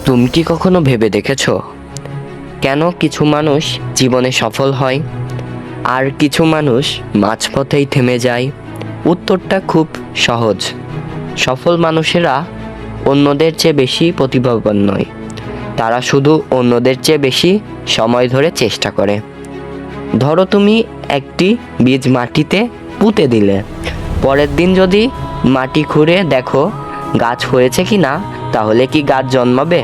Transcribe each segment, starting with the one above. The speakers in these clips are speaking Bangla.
তুমি কি কখনো ভেবে দেখেছো কেন কিছু মানুষ জীবনে সফল হয় আর কিছু মানুষ মাঝপথেই থেমে যায়? উত্তরটা খুব সহজ। সফল মানুষেরা অন্যদের চেয়ে বেশি প্রতিভাবান নয়, তারা শুধু অন্যদের চেয়ে বেশি সময় ধরে চেষ্টা করে। ধরো তুমি একটি বীজ মাটিতে পুঁতে দিলে, পরের দিন যদি মাটি খুঁড়ে দেখো গাছ হয়েছে কি না, তাহলে কি গাছ জন্মাবে?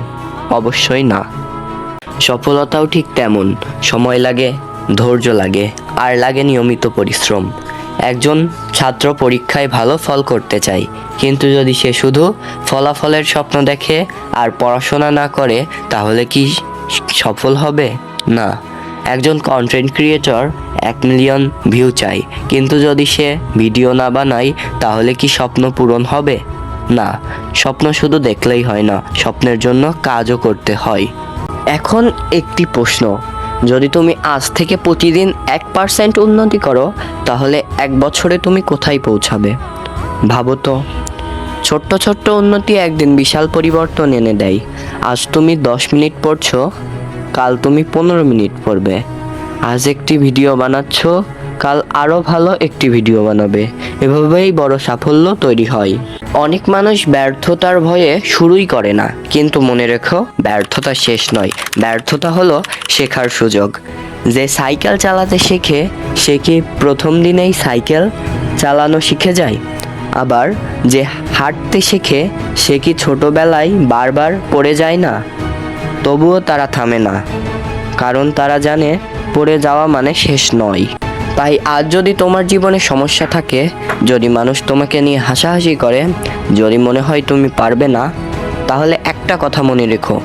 অবশ্যই না। সফলতাও ঠিক তেমন, সময় লাগে, ধৈর্য লাগে, আর লাগে নিয়মিত পরিশ্রম। একজন ছাত্র পরীক্ষায় ভালো ফল করতে চায়, কিন্তু যদি সে শুধু ফলাফলের স্বপ্ন দেখে আর পড়াশোনা না করে, তাহলে কি সফল হবে? না। একজন কন্টেন্ট ক্রিয়েটর 1 মিলিয়ন ভিউ চায়, কিন্তু যদি সে ভিডিও না বানায়, তাহলে কি স্বপ্ন পূরণ হবে? না। স্বপ্ন শুধু দেখলেই হয় না, স্বপ্নের জন্য কাজও করতে হয়। এখন একটি প্রশ্ন, যদি তুমি আজ থেকে প্রতিদিন 1% উন্নতি করো, তাহলে 1 বছরে তুমি কোথায় পৌঁছাবে? ভাবো তো। ছোট্ট ছোট্ট উন্নতি একদিন বিশাল পরিবর্তন এনে দেয়। আজ তুমি 10 মিনিট পড়ছো, কাল তুমি 15 মিনিট পড়বে। আজ একটি ভিডিও বানাচ্ছ, কাল আরও ভালো একটি ভিডিও বানাবে। এভাবেই বড় সাফল্য তৈরি হয়। অনেক মানুষ ব্যর্থতার ভয়ে শুরুই করে না, কিন্তু মনে রেখো, ব্যর্থতা শেষ নয়। ব্যর্থতা হলো শেখার সুযোগ। যে সাইকেল চালাতে শেখে, সে কি প্রথম দিনেই সাইকেল চালানো শিখে যায়? আবার যে হাঁটতে শেখে, সে কি ছোটবেলায় বারবার পড়ে যায় না? তবুও তারা থামে না, কারণ তারা জানে পড়ে যাওয়া মানে শেষ নয়। তাই আজ যদি তোমার জীবনে সমস্যা থাকে, যদি মানুষ তোমাকে নিয়ে হাসাহাসি করে, যদি মনে হয় তুমি পারবে না, তাহলে একটা কথা মনে রেখো,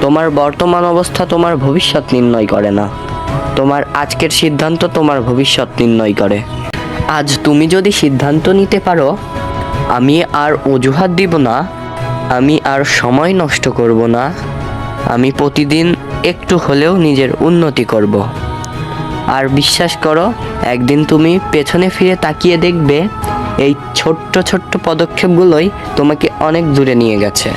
তোমার বর্তমান অবস্থা তোমার ভবিষ্যৎ নির্ণয় করে না। তোমার আজকের সিদ্ধান্ত তোমার ভবিষ্যৎ নির্ণয় করে। আজ তুমি যদি সিদ্ধান্ত নিতে পারো, আমি আর অজুহাত দিব না, আমি আর সময় নষ্ট করব না, আমি প্রতিদিন একটু হলেও নিজের উন্নতি করব, আর বিশ্বাস করো, একদিন তুমি পেছনে ফিরে তাকিয়ে দেখবে এই ছোট্ট ছোট্ট পদক্ষেপগুলোই তোমাকে অনেক দূরে নিয়ে গেছে।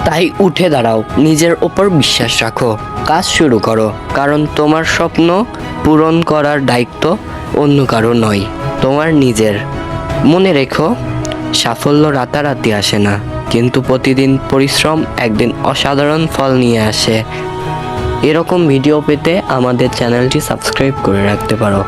তাই উঠে দাঁড়াও, নিজের ওপর বিশ্বাস রাখো, কাজ শুরু করো, কারণ তোমার স্বপ্ন পূরণ করার দায়িত্ব অন্য কারো নয়, তোমার নিজের। মনে রেখো, সাফল্য রাতারাতি আসে না, কিন্তু প্রতিদিন পরিশ্রম একদিন অসাধারণ ফল নিয়ে আসে। এরকম ভিডিও পেতে আমাদের চ্যানেলটি সাবস্ক্রাইব করে রাখতে পারো।